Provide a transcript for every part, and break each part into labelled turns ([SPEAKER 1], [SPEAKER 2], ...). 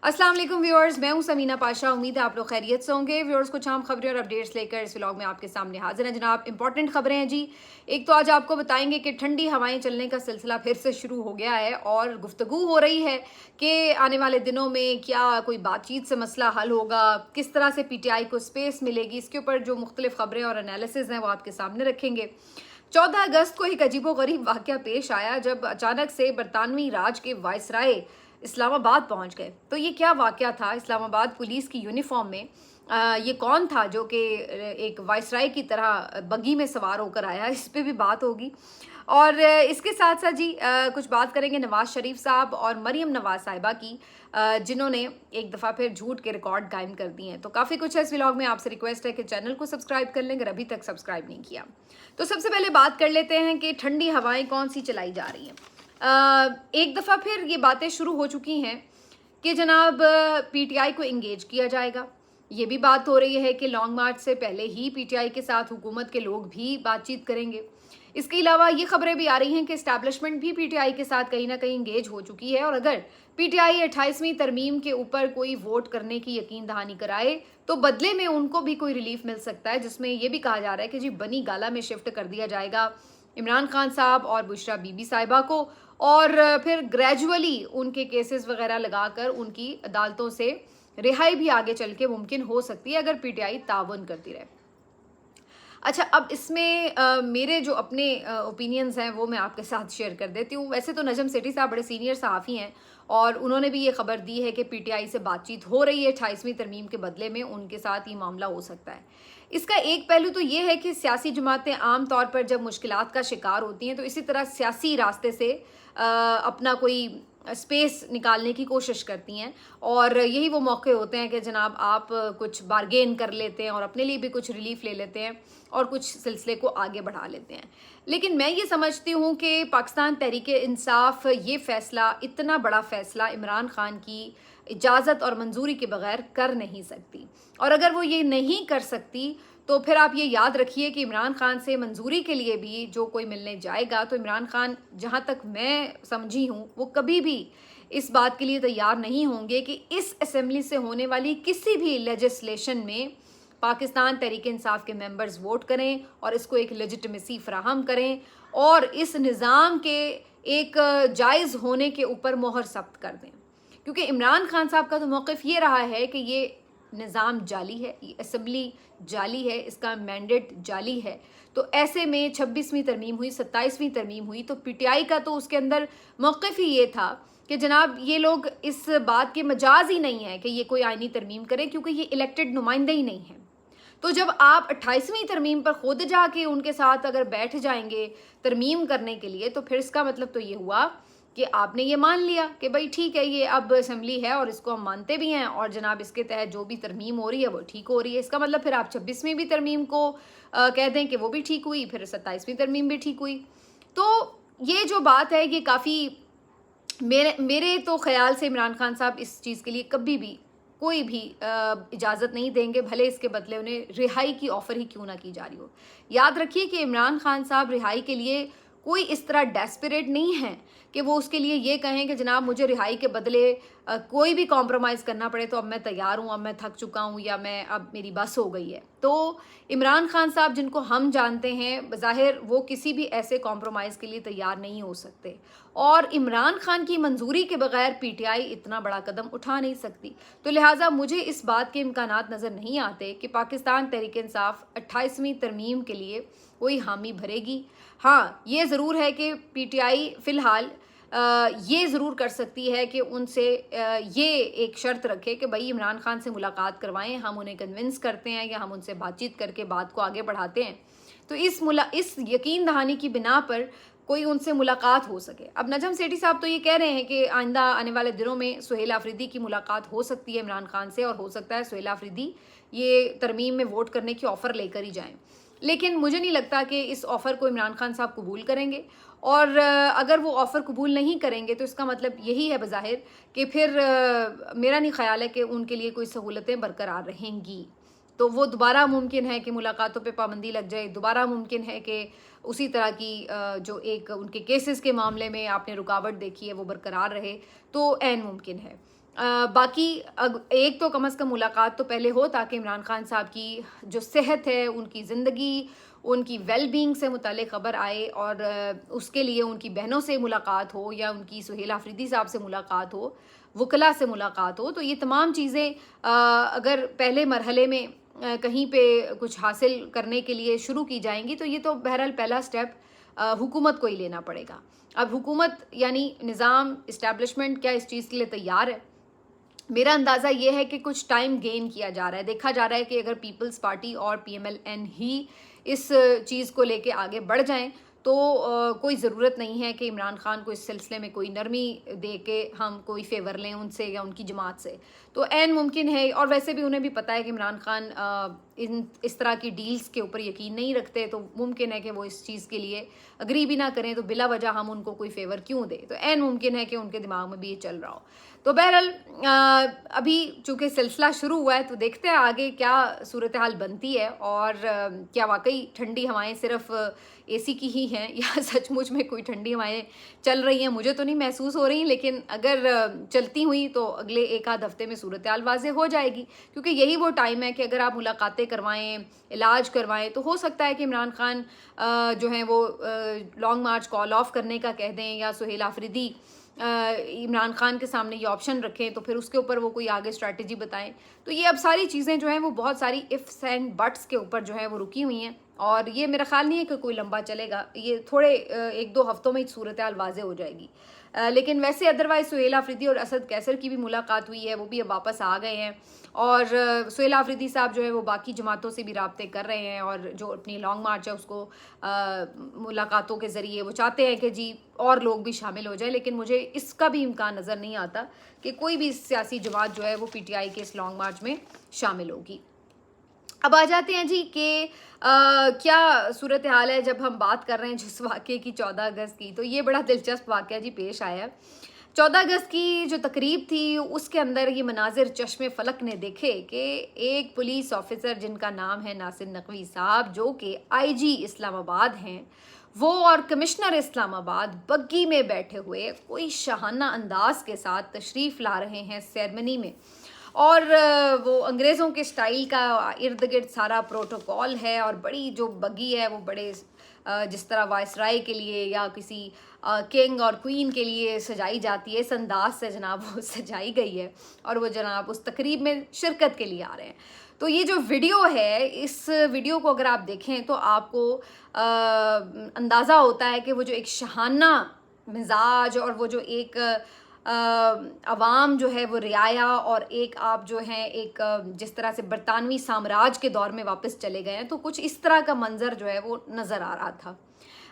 [SPEAKER 1] अस्सलाम वालेकुम व्यूअर्स, मैं हूं समीना पाशा। उम्मीद है आप लोग खैरियत से होंगे। व्यूअर्स, कुछ आम खबरें और अपडेट्स लेकर इस व्लॉग में आपके सामने हाजिर हैं जनाब। इंपॉर्टेंट खबरें हैं जी। एक तो आज आपको बताएंगे कि ठंडी हवाएं चलने का सिलसिला फिर से शुरू हो गया है और गुफ्तगू हो रही है कि आने वाले दिनों में क्या कोई बातचीत से मसला हल होगा, किस तरह से पीटीआई को स्पेस मिलेगी। इसके ऊपर जो मुख्तलिफ खबरें और एनालिसिस हैं वो आपके सामने रखेंगे। 14 अगस्त को एक अजीबोगरीब वाक़या पेश आया जब अचानक से बरतानवी राज के वायसराय इस्लामाबाद पहुंच गए। तो ये क्या वाक़या था? इस्लामाबाद पुलिस की यूनिफॉर्म में ये कौन था जो कि एक वायसराय की तरह बग्गी में सवार होकर आया? इस पे भी बात होगी। और इसके साथ साथ जी कुछ बात करेंगे नवाज शरीफ साहब और मरियम नवाज साहिबा की, जिन्होंने एक दफ़ा फिर झूठ के रिकॉर्ड कायम कर दिए हैं। तो काफ़ी कुछ है इस व्लॉग में। आपसे रिक्वेस्ट है कि चैनल को सब्सक्राइब कर लें अगर अभी तक सब्सक्राइब नहीं किया। तो सबसे पहले बात कर लेते हैं कि ठंडी हवाएं कौन सी चलाई जा रही हैं। एक दफ़ा फिर ये बातें शुरू हो चुकी हैं कि जनाब पीटीआई को इंगेज किया जाएगा। ये भी बात हो रही है कि लॉन्ग मार्च से पहले ही पीटीआई के साथ हुकूमत के लोग भी बातचीत करेंगे। इसके अलावा ये खबरें भी आ रही हैं कि एस्टैब्लिशमेंट भी पीटीआई के साथ कहीं ना कहीं इंगेज हो चुकी है और अगर पीटीआई 28वीं तरमीम के ऊपर कोई वोट करने की यकीन दहानी कराए तो बदले में उनको भी कोई रिलीफ मिल सकता है, जिसमें यह भी कहा जा रहा है कि जी बनी गाला में शिफ्ट कर दिया जाएगा इमरान खान साहब और बुशरा बीबी साहिबा को, और फिर ग्रेजुअली उनके केसेस वगैरह लगाकर उनकी अदालतों से रिहाई भी आगे चल के मुमकिन हो सकती है अगर पीटीआई ताउन करती रहे। अच्छा, अब इसमें मेरे जो अपने ओपिनियंस हैं वो मैं आपके साथ शेयर कर देती हूँ। वैसे तो नजम सेठी साहब बड़े सीनियर सहाफ़ी हैं और उन्होंने भी ये खबर दी है कि पीटीआई से बातचीत हो रही है 28वीं तरमीम के बदले में उनके साथ ये मामला हो सकता है। इसका एक पहलू तो ये है कि सियासी जमातें आम तौर पर जब मुश्किलात का शिकार होती हैं तो इसी तरह सियासी रास्ते से अपना कोई स्पेस निकालने की कोशिश करती हैं और यही वो मौके होते हैं कि जनाब आप कुछ बारगेन कर लेते हैं और अपने लिए भी कुछ रिलीफ ले लेते हैं और कुछ सिलसिले को आगे बढ़ा लेते हैं। लेकिन मैं ये समझती हूँ कि पाकिस्तान तहरीक-ए-इंसाफ ये फ़ैसला, इतना बड़ा फ़ैसला इमरान खान की इजाज़त और मंजूरी के बगैर कर नहीं सकती, और अगर वो ये नहीं कर सकती तो फिर आप ये याद रखिए कि इमरान खान से मंजूरी के लिए भी जो कोई मिलने जाएगा तो इमरान खान, जहाँ तक मैं समझी हूँ, वो कभी भी इस बात के लिए तैयार नहीं होंगे कि इस असेंबली से होने वाली किसी भी लेजिस्लेशन में पाकिस्तान तहरीक इंसाफ के मेंबर्स वोट करें और इसको एक लेजिटिमेसी फराहम करें और इस निज़ाम के एक जायज़ होने के ऊपर मोहर सख्त कर दें। क्योंकि इमरान खान साहब का तो मौक़िफ़ ये रहा है कि ये निज़ाम जाली है, ये असेंबली जाली है, इसका मैंडेट जाली है। तो ऐसे में 26वीं तरमीम हुई, 27वीं तरमीम हुई, तो पीटीआई का तो उसके अंदर मौक़िफ़ ही ये था कि जनाब ये लोग इस बात के मजाज ही नहीं है कि ये कोई आइनी तरमीम करे, क्योंकि ये इलेक्टेड नुमाइंदे ही नहीं हैं। तो जब आप 28वीं तरमीम पर खुद जाके उनके साथ अगर बैठ जाएंगे तरमीम करने के लिए, तो फिर इसका मतलब तो ये हुआ कि आपने ये मान लिया कि भाई ठीक है, ये अब असेंबली है और इसको हम मानते भी हैं और जनाब इसके तहत जो भी तरमीम हो रही है वो ठीक हो रही है। इसका मतलब फिर आप 26वीं भी तरमीम को कह दें कि वो भी ठीक हुई, फिर 27वीं तरमीम भी ठीक हुई। तो ये जो बात है ये काफ़ी मेरे तो ख्याल से इमरान खान साहब इस चीज़ के लिए कभी भी कोई भी इजाज़त नहीं देंगे, भले इसके बदले उन्हें रिहाई की ऑफ़र ही क्यों ना की जा रही हो। याद रखिए कि इमरान खान साहब रिहाई के लिए कोई इस तरह डेस्परेट नहीं है कि वो उसके लिए ये कहें कि जनाब मुझे रिहाई के बदले कोई भी कॉम्प्रोमाइज़ करना पड़े तो अब मैं तैयार हूँ, अब मैं थक चुका हूँ या मैं अब मेरी बस हो गई है। तो इमरान खान साहब जिनको हम जानते हैं, बज़ाहिर वो किसी भी ऐसे कॉम्प्रोमाइज़ के लिए तैयार नहीं हो सकते और इमरान खान की मंजूरी के बगैर पीटीआई इतना बड़ा कदम उठा नहीं सकती। तो लिहाजा मुझे इस बात के इम्कानात नज़र नहीं आते कि पाकिस्तान तहरीक इंसाफ 28वीं तरमीम के लिए कोई हामी भरेगी। हाँ, ये ज़रूर है कि पीटीआई फ़िलहाल ये ज़रूर कर सकती है कि उनसे ये एक शर्त रखे कि भाई इमरान खान से मुलाकात करवाएं, हम उन्हें कन्विंस करते हैं या हम उनसे बातचीत करके बात को आगे बढ़ाते हैं, तो इस यकीन दहानी की बिना पर कोई उनसे मुलाकात हो सके। अब नजम सेठी साहब तो ये कह रहे हैं कि आइंदा आने वाले दिनों में सुहेल आफरीदी की मुलाकात हो सकती है इमरान खान से और हो सकता है सुहेल आफरीदी ये तरमीम में वोट करने की ऑफ़र लेकर ही जाएं। लेकिन मुझे नहीं लगता कि इस ऑफ़र को इमरान खान साहब कबूल करेंगे और अगर वो ऑफ़र कबूल नहीं करेंगे तो इसका मतलब यही है बज़ाहिर कि फिर मेरा नहीं ख़्याल है कि उनके लिए कोई सहूलतें बरकरार रहेंगी। तो वो दोबारा मुमकिन है कि मुलाकातों पे पाबंदी लग जाए, दोबारा मुमकिन है कि उसी तरह की जो एक उनके केसेस के मामले में आपने रुकावट देखी है वो बरकरार रहे, तो ऐन मुमकिन है। बाकी एक तो कम से कम मुलाकात तो पहले हो, ताकि इमरान खान साहब की जो सेहत है, उनकी ज़िंदगी, उनकी वेल बीइंग से मुतालिक ख़बर आए, और उसके लिए उनकी बहनों से मुलाकात हो या उनकी सुहेल आफरीदी साहब से मुलाकात हो, वकला से मुलाकात हो। तो ये तमाम चीज़ें अगर पहले मरहले में कहीं पे कुछ हासिल करने के लिए शुरू की जाएंगी, तो ये तो बहरहाल पहला स्टेप हुकूमत को ही लेना पड़ेगा। अब हुकूमत यानी निज़ाम, इस्टेब्लिशमेंट क्या इस चीज़ के लिए तैयार है? मेरा अंदाज़ा ये है कि कुछ टाइम गेन किया जा रहा है। देखा जा रहा है कि अगर पीपल्स पार्टी और पीएमएलएन ही इस चीज़ को लेके आगे बढ़ जाएं, तो कोई ज़रूरत नहीं है कि इमरान खान को इस सिलसिले में कोई नरमी दे के हम कोई फेवर लें उनसे या उनकी जमात से। तो ऐन मुमकिन है, और वैसे भी उन्हें भी पता है कि इमरान खान इस तरह की डील्स के ऊपर यकीन नहीं रखते, तो मुमकिन है कि वो इस चीज़ के लिए अग्री भी ना करें, तो बिला वजह हम उनको कोई फेवर क्यों दें। तो ऐन मुमकिन है कि उनके दिमाग में भी ये चल रहा हो। तो बहरहाल अभी चूँकि सिलसिला शुरू हुआ है, तो देखते हैं आगे क्या सूरत हाल बनती है, और क्या वाकई ठंडी हवाएं सिर्फ एसी की ही हैं या सचमुच में कोई ठंडी हवाएं चल रही हैं। मुझे तो नहीं महसूस हो रही, लेकिन अगर चलती हुई तो अगले एक आध हफ्ते में सूरत हाल वाज़ेह हो जाएगी, क्योंकि यही वो टाइम है कि अगर आप मुलाकातें करवाएं, इलाज करवाएं, तो हो सकता है कि इमरान खान जो हैं वो लॉन्ग मार्च कॉल ऑफ करने का कह दें, या सुहेल आफरीदी इमरान खान के सामने ये ऑप्शन रखें, तो फिर उसके ऊपर वो कोई आगे स्ट्रैटेजी बताएं। तो ये अब सारी चीज़ें जो हैं वो बहुत सारी इफ्स एंड बट्स के ऊपर जो है वो रुकी हुई हैं, और ये मेरा ख्याल नहीं है कि कोई लंबा चलेगा। ये थोड़े एक दो हफ्तों में ही सूरत हाल वाज़ेह हो जाएगी। लेकिन वैसे अदरवाइज़ सुहेल आफरीदी और असद कैसर की भी मुलाकात हुई है, वो भी अब वापस आ गए हैं, और सुहेल आफरीदी साहब जो है वो बाकी जमातों से भी राब्ते कर रहे हैं, और जो अपनी लॉन्ग मार्च है उसको मुलाकातों के ज़रिए वो चाहते हैं कि जी और लोग भी शामिल हो जाए। लेकिन मुझे इसका भी इम्कान नज़र नहीं आता कि कोई भी सियासी जमात जो है वो पीटीआई के इस लॉन्ग मार्च में शामिल होगी। अब आ जाते हैं जी कि क्या सूरत हाल है जब हम बात कर रहे हैं जिस वाक़े की 14 अगस्त की। तो ये बड़ा दिलचस्प वाक़या जी पेश आया। 14 अगस्त की जो तकरीब थी उसके अंदर ये मनाजिर चश्मे फलक ने देखे कि एक पुलिस ऑफिसर जिनका नाम है नासिर नकवी साहब, जो कि आईजी इस्लामाबाद हैं, वो और कमिश्नर इस्लामाबाद बग्गी में बैठे हुए कोई शाहाना अंदाज के साथ तशरीफ़ ला रहे हैं सेरेमनी में, और वो अंग्रेज़ों के स्टाइल का इर्द गिर्द सारा प्रोटोकॉल है, और बड़ी जो बग्गी है वो बड़े जिस तरह वायसराय के लिए या किसी किंग और क्वीन के लिए सजाई जाती है, इस अंदाज से जनाब वो सजाई गई है, और वो जनाब उस तकरीब में शिरकत के लिए आ रहे हैं। तो ये जो वीडियो है, इस वीडियो को अगर आप देखें तो आपको अंदाज़ा होता है कि वो जो एक शहाना मिजाज, और वो जो एक अवाम जो है वो रियाया, और एक आप जो हैं एक जिस तरह से बरतानवी साम्राज्य के दौर में वापस चले गए हैं, तो कुछ इस तरह का मंजर जो है वो नज़र आ रहा था।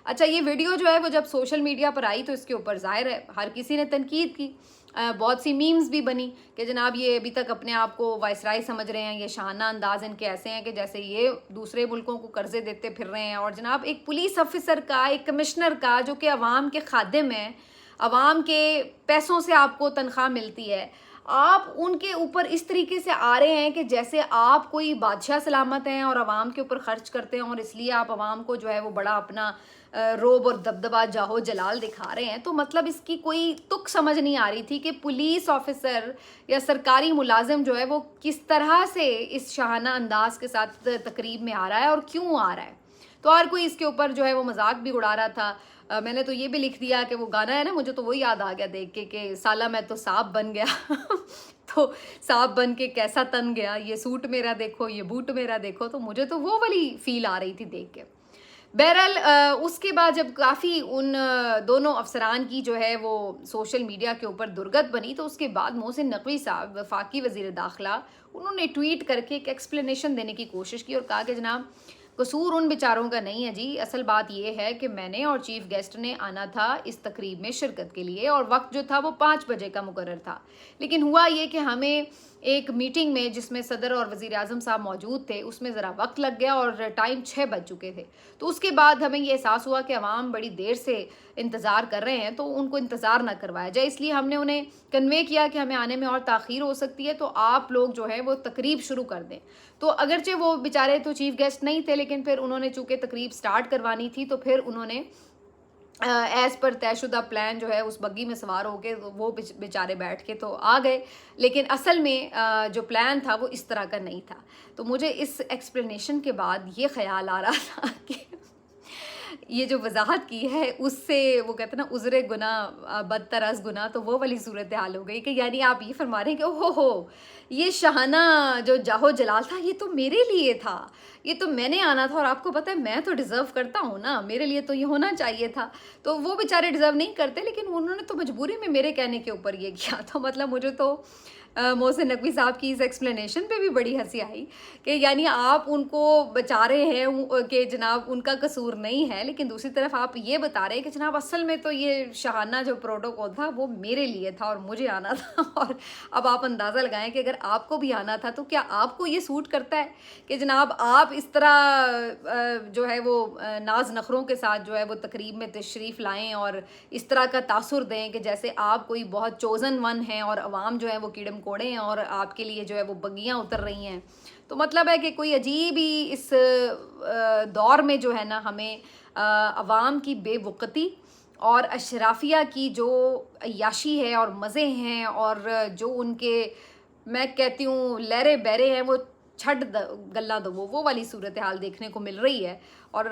[SPEAKER 1] अच्छा, ये वीडियो जो है वो जब सोशल मीडिया पर आई तो इसके ऊपर ज़ाहिर है हर किसी ने तनकीद की, बहुत सी मीम्स भी बनी कि जनाब ये अभी तक अपने आप को वायसराय समझ रहे हैं, ये शाहाना अंदाज इनके ऐसे हैं कि जैसे ये दूसरे मुल्कों को कर्जे देते फिर रहे हैं, और जनाब एक पुलिस ऑफिसर का, एक कमिश्नर का जो कि अवाम के खादिम है, अवाम के पैसों से आपको तनख्वाह मिलती है, आप उनके ऊपर इस तरीके से आ रहे हैं कि जैसे आप कोई बादशाह सलामत हैं और अवाम के ऊपर खर्च करते हैं, और इसलिए आप अवाम को जो है वो बड़ा अपना रोब और दबदबा जाहो जलाल दिखा रहे हैं। तो मतलब इसकी कोई तुक समझ नहीं आ रही थी कि पुलिस ऑफिसर या सरकारी मुलाजिम जो है वो किस तरह से इस शाहाना अंदाज के साथ तकरीब में आ रहा है और क्यों आ रहा है। तो हर कोई इसके ऊपर जो है वो मजाक भी उड़ा रहा था। मैंने तो ये भी लिख दिया कि वो गाना है ना, मुझे तो वो याद आ गया देख के कि साला मैं तो सांप बन गया तो सांप बन के कैसा तन गया, ये सूट मेरा देखो, ये बूट मेरा देखो। तो मुझे तो वो वाली फील आ रही थी देख के। बहरहाल उसके बाद जब काफ़ी उन दोनों अफसरान की जो है वो सोशल मीडिया के ऊपर दुर्गत बनी, तो उसके बाद मोहसिन नकवी साहब वफाकी वज़ीर दाखिला, उन्होंने ट्वीट करके एक एक्सप्लेनेशन देने की कोशिश की और कहा कि जनाब कसूर उन बेचारों का नहीं है जी, असल बात यह है कि मैंने और चीफ गेस्ट ने आना था इस तकरीब में शिरकत के लिए, और वक्त जो था वो 5 बजे का मुकर्रर था। लेकिन हुआ ये कि हमें एक मीटिंग में जिसमें सदर और वज़ीर आज़म साहब मौजूद थे, उसमें ज़रा वक्त लग गया और टाइम 6 बज चुके थे। तो उसके बाद हमें ये एहसास हुआ कि अवाम बड़ी देर से इंतज़ार कर रहे हैं, तो उनको इंतज़ार ना करवाया जाए, इसलिए हमने उन्हें कन्वे किया कि हमें आने में और ताख़ीर हो सकती है, तो आप लोग जो है वो तकरीब शुरू कर दें। तो अगरचे वो बेचारे तो चीफ गेस्ट नहीं थे, लेकिन फिर उन्होंने चूँकि तकरीब स्टार्ट करवानी थी, तो फिर उन्होंने ایز پر طے شدہ پلان جو ہے اس بگی میں سوار ہو کے وہ بیچارے بیٹھ کے تو آ گئے، لیکن اصل میں جو پلان تھا وہ اس طرح کا نہیں تھا۔ تو مجھے اس ایکسپلینیشن کے بعد یہ خیال آ رہا تھا کہ یہ جو وضاحت کی ہے اس سے وہ کہتے ہیں نا عذر گناہ بدتر از گناہ، تو وہ والی صورتحال ہو گئی کہ یعنی آپ یہ فرما رہے ہیں کہ ہو یہ شاہانہ جو جاہو جلال تھا یہ تو میرے لیے تھا، یہ تو میں نے آنا تھا، اور آپ کو پتہ ہے میں تو ڈیزرو کرتا ہوں نا، میرے لیے تو یہ ہونا چاہیے تھا۔ تو وہ بیچارے ڈیزرو نہیں کرتے، لیکن انہوں نے تو مجبوری میں میرے کہنے کے اوپر یہ کیا۔ تو مطلب مجھے تو محسن نقوی صاحب کی اس ایکسپلینیشن پہ بھی بڑی ہنسی آئی کہ یعنی آپ ان کو بچا رہے ہیں کہ جناب ان کا قصور نہیں ہے، لیکن دوسری طرف آپ یہ بتا رہے ہیں کہ جناب اصل میں تو یہ شاہانہ جو پروٹوکول تھا وہ میرے لیے تھا اور مجھے آنا تھا۔ اور اب آپ اندازہ لگائیں کہ اگر آپ کو بھی آنا تھا تو کیا آپ کو یہ سوٹ کرتا ہے کہ جناب آپ اس طرح جو ہے وہ ناز نخروں کے ساتھ جو ہے وہ تقریب میں تشریف لائیں اور اس طرح کا تاثر دیں کہ جیسے آپ کوئی بہت چوزن ون ہیں اور عوام جو ہے وہ کیڑم کوڑے ہیں اور آپ کے لیے جو ہے وہ بگیاں اتر رہی ہیں؟ تو مطلب ہے کہ کوئی عجیب ہی اس دور میں جو ہے نا ہمیں عوام کی بے وقتی اور اشرافیہ کی جو عیاشی ہے اور مزے ہیں اور جو ان کے میں کہتی ہوں لہرے بہرے ہیں وہ چھٹ گلا دو وہ والی صورتحال دیکھنے کو مل رہی ہے۔ اور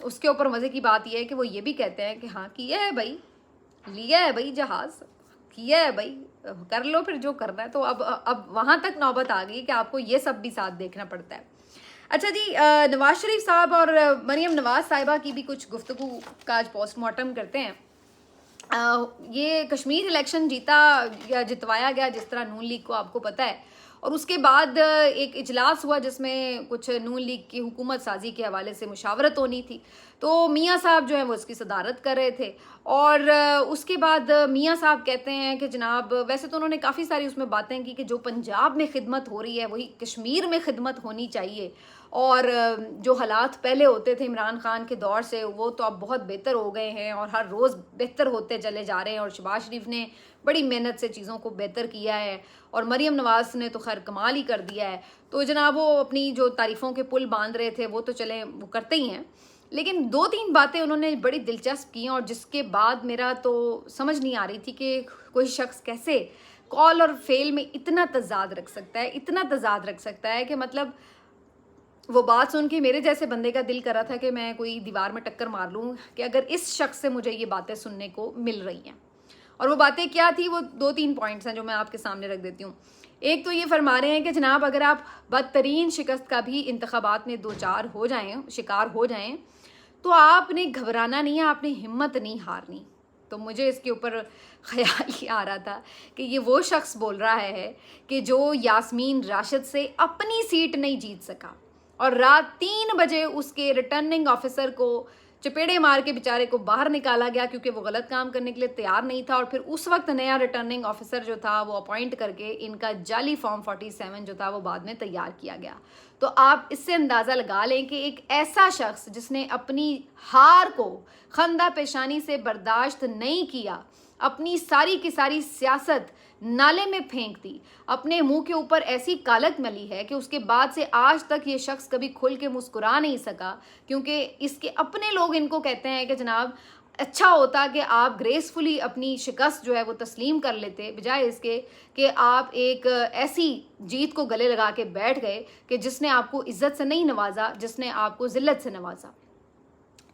[SPEAKER 1] اس کے اوپر مزے کی بات یہ ہے کہ وہ یہ بھی کہتے ہیں کہ ہاں کیا ہے بھائی، لیا ہے بھائی جہاز، کیا ہے بھائی، کر لو پھر جو کرنا ہے۔ تو اب وہاں تک نوبت آ گئی کہ آپ کو یہ سب بھی ساتھ دیکھنا پڑتا ہے۔ اچھا جی، نواز شریف صاحب اور مریم نواز صاحبہ کی بھی کچھ گفتگو کا آج پوسٹ مارٹم کرتے ہیں۔ یہ کشمیر الیکشن جیتا یا جتوایا گیا جس طرح نون لیگ کو، آپ کو پتہ ہے، اور اس کے بعد ایک اجلاس ہوا جس میں کچھ نون لیگ کی حکومت سازی کے حوالے سے مشاورت ہونی تھی، تو میاں صاحب جو ہیں وہ اس کی صدارت کر رہے تھے۔ اور اس کے بعد میاں صاحب کہتے ہیں کہ جناب ویسے تو انہوں نے کافی ساری اس میں باتیں کی کہ جو پنجاب میں خدمت ہو رہی ہے وہی کشمیر میں خدمت ہونی چاہیے، اور جو حالات پہلے ہوتے تھے عمران خان کے دور سے وہ تو اب بہت بہتر ہو گئے ہیں اور ہر روز بہتر ہوتے چلے جا رہے ہیں، اور شہباز شریف نے بڑی محنت سے چیزوں کو بہتر کیا ہے، اور مریم نواز نے تو خیر کمال ہی کر دیا ہے۔ تو جناب وہ اپنی جو تعریفوں کے پل باندھ رہے تھے وہ تو چلیں وہ کرتے ہی ہیں، لیکن 2-3 باتیں انہوں نے بڑی دلچسپ کی، اور جس کے بعد میرا تو سمجھ نہیں آ رہی تھی کہ کوئی شخص کیسے کال اور فیل میں اتنا تضاد رکھ سکتا ہے کہ مطلب وہ بات سن کے میرے جیسے بندے کا دل کر رہا تھا کہ میں کوئی دیوار میں ٹکر مار لوں کہ اگر اس شخص سے مجھے یہ باتیں سننے کو مل رہی ہیں۔ اور وہ باتیں کیا تھی، وہ 2-3 پوائنٹس ہیں جو میں آپ کے سامنے رکھ دیتی ہوں۔ ایک تو یہ فرما رہے ہیں کہ جناب اگر آپ بدترین شکست کا بھی انتخابات میں شکار ہو جائیں تو آپ نے گھبرانا نہیں ہے، آپ نے ہمت نہیں ہارنی۔ تو مجھے اس کے اوپر خیال یہ آ رہا تھا کہ یہ وہ شخص بول رہا ہے کہ جو یاسمین راشد سے اپنی سیٹ نہیں جیت سکا، اور رات 3 بجے اس کے ریٹرننگ آفیسر کو چپیڑے مار کے بیچارے کو باہر نکالا گیا کیونکہ وہ غلط کام کرنے کے لیے تیار نہیں تھا، اور پھر اس وقت نیا ریٹرننگ آفیسر جو تھا وہ اپوائنٹ کر کے ان کا جعلی فارم 47 جو تھا وہ بعد میں تیار کیا گیا۔ تو آپ اس سے اندازہ لگا لیں کہ ایک ایسا شخص جس نے اپنی ہار کو خندہ پیشانی سے برداشت نہیں کیا، اپنی ساری کی ساری سیاست نالے میں پھینک دی، اپنے منہ کے اوپر ایسی کالک ملی ہے کہ اس کے بعد سے آج تک یہ شخص کبھی کھل کے مسکرا نہیں سکا، کیونکہ اس کے اپنے لوگ ان کو کہتے ہیں کہ جناب اچھا ہوتا کہ آپ گریسفلی اپنی شکست جو ہے وہ تسلیم کر لیتے، بجائے اس کے کہ آپ ایک ایسی جیت کو گلے لگا کے بیٹھ گئے کہ جس نے آپ کو عزت سے نہیں نوازا، جس نے آپ کو ذلت سے نوازا۔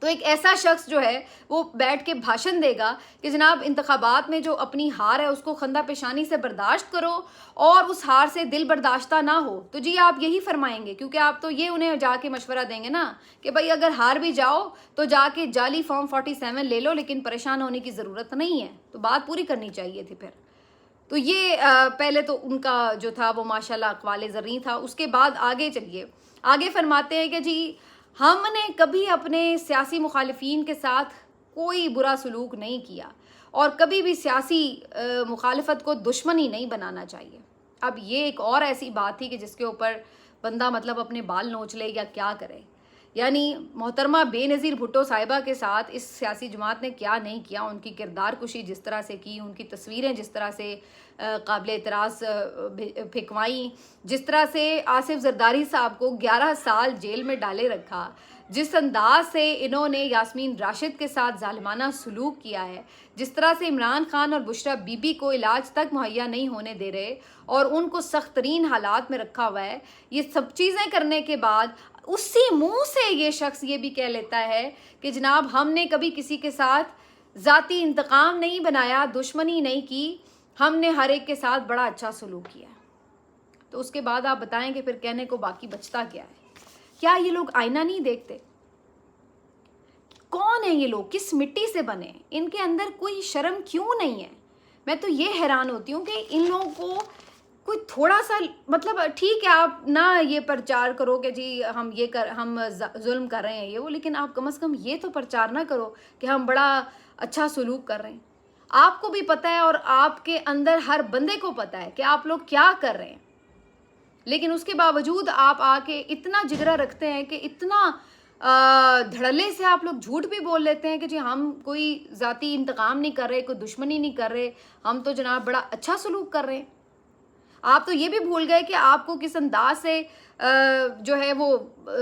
[SPEAKER 1] تو ایک ایسا شخص جو ہے وہ بیٹھ کے بھاشن دے گا کہ جناب انتخابات میں جو اپنی ہار ہے اس کو خندہ پیشانی سے برداشت کرو اور اس ہار سے دل برداشتہ نہ ہو۔ تو جی آپ یہی فرمائیں گے، کیونکہ آپ تو یہ انہیں جا کے مشورہ دیں گے نا کہ بھائی اگر ہار بھی جاؤ تو جا کے جعلی فارم 47 لے لو، لیکن پریشان ہونے کی ضرورت نہیں ہے۔ تو بات پوری کرنی چاہیے تھی پھر۔ تو یہ پہلے تو ان کا جو تھا وہ ماشاءاللہ اقوال زریں تھا۔ اس کے بعد آگے چلیے، آگے فرماتے ہیں کہ جی ہم نے کبھی اپنے سیاسی مخالفین کے ساتھ کوئی برا سلوک نہیں کیا، اور کبھی بھی سیاسی مخالفت کو دشمنی نہیں بنانا چاہیے۔ اب یہ ایک اور ایسی بات تھی کہ جس کے اوپر بندہ مطلب اپنے بال نوچ لے یا کیا کرے۔ یعنی محترمہ بے نظیر بھٹو صاحبہ کے ساتھ اس سیاسی جماعت نے کیا نہیں کیا، ان کی کردار کشی جس طرح سے کی، ان کی تصویریں جس طرح سے قابل اعتراض پھینکوائیں، جس طرح سے آصف زرداری صاحب کو 11 سال جیل میں ڈالے رکھا، جس انداز سے انہوں نے یاسمین راشد کے ساتھ ظالمانہ سلوک کیا ہے، جس طرح سے عمران خان اور بشریٰ بی بی کو علاج تک مہیا نہیں ہونے دے رہے اور ان کو سخت ترین حالات میں رکھا ہوا ہے، یہ سب چیزیں کرنے کے بعد اسی منہ سے یہ شخص یہ بھی کہہ لیتا ہے کہ جناب ہم نے کبھی کسی کے ساتھ ذاتی انتقام نہیں بنایا، دشمنی نہیں کی، ہم نے ہر ایک کے ساتھ بڑا اچھا سلوک کیا۔ تو اس کے بعد آپ بتائیں کہ پھر کہنے کو باقی بچتا کیا ہے؟ کیا یہ لوگ آئینہ نہیں دیکھتے؟ کون ہیں یہ لوگ؟ کس مٹی سے بنے ہیں؟ ان کے اندر کوئی شرم کیوں نہیں ہے؟ میں تو یہ حیران ہوتی ہوں کہ ان لوگوں کو کوئی تھوڑا سا مطلب ٹھیک ہے آپ نہ یہ پرچار کرو کہ جی ہم ظلم کر رہے ہیں یہ وہ، لیکن آپ کم از کم یہ تو پرچار نہ کرو کہ ہم بڑا اچھا سلوک کر رہے ہیں۔ آپ کو بھی پتہ ہے اور آپ کے اندر ہر بندے کو پتہ ہے کہ آپ لوگ کیا کر رہے ہیں، لیکن اس کے باوجود آپ آ کے اتنا جگرا رکھتے ہیں کہ اتنا دھڑلے سے آپ لوگ جھوٹ بھی بول لیتے ہیں کہ جی ہم کوئی ذاتی انتقام نہیں کر رہے، کوئی دشمنی نہیں کر رہے، ہم تو جناب بڑا اچھا سلوک کر رہے ہیں۔ آپ تو یہ بھی بھول گئے کہ آپ کو کس انداز سے جو ہے وہ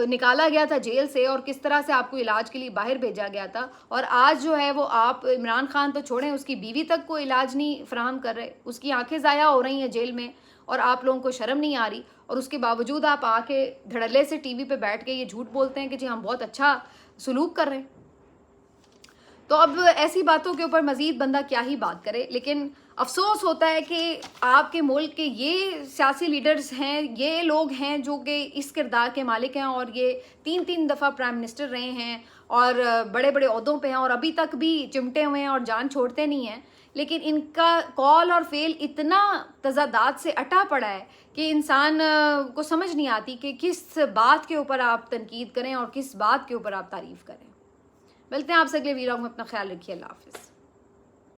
[SPEAKER 1] نکالا گیا تھا جیل سے اور کس طرح سے آپ کو علاج کے لیے باہر بھیجا گیا تھا، اور آج جو ہے وہ آپ عمران خان تو چھوڑیں، اس کی بیوی تک کو علاج نہیں فراہم کر رہے، اس کی آنکھیں ضائع ہو رہی ہیں جیل میں، اور آپ لوگوں کو شرم نہیں آ رہی، اور اس کے باوجود آپ آ کے دھڑلے سے ٹی وی پہ بیٹھ کے یہ جھوٹ بولتے ہیں کہ جی ہم بہت اچھا سلوک کر رہے ہیں۔ تو اب ایسی باتوں کے اوپر مزید بندہ کیا ہی بات کرے، لیکن افسوس ہوتا ہے کہ آپ کے ملک کے یہ سیاسی لیڈرز ہیں، یہ لوگ ہیں جو کہ اس کردار کے مالک ہیں، اور یہ 3 دفعہ پرائم منسٹر رہے ہیں اور بڑے بڑے عہدوں پہ ہیں اور ابھی تک بھی چمٹے ہوئے ہیں اور جان چھوڑتے نہیں ہیں، لیکن ان کا قول اور فعل اتنا تضادات سے اٹا پڑا ہے کہ انسان کو سمجھ نہیں آتی کہ کس بات کے اوپر آپ تنقید کریں اور کس بات کے اوپر آپ تعریف کریں۔ ملتے ہیں آپ سے اگلے ویلاگ میں، اپنا خیال رکھیے، اللہ حافظ۔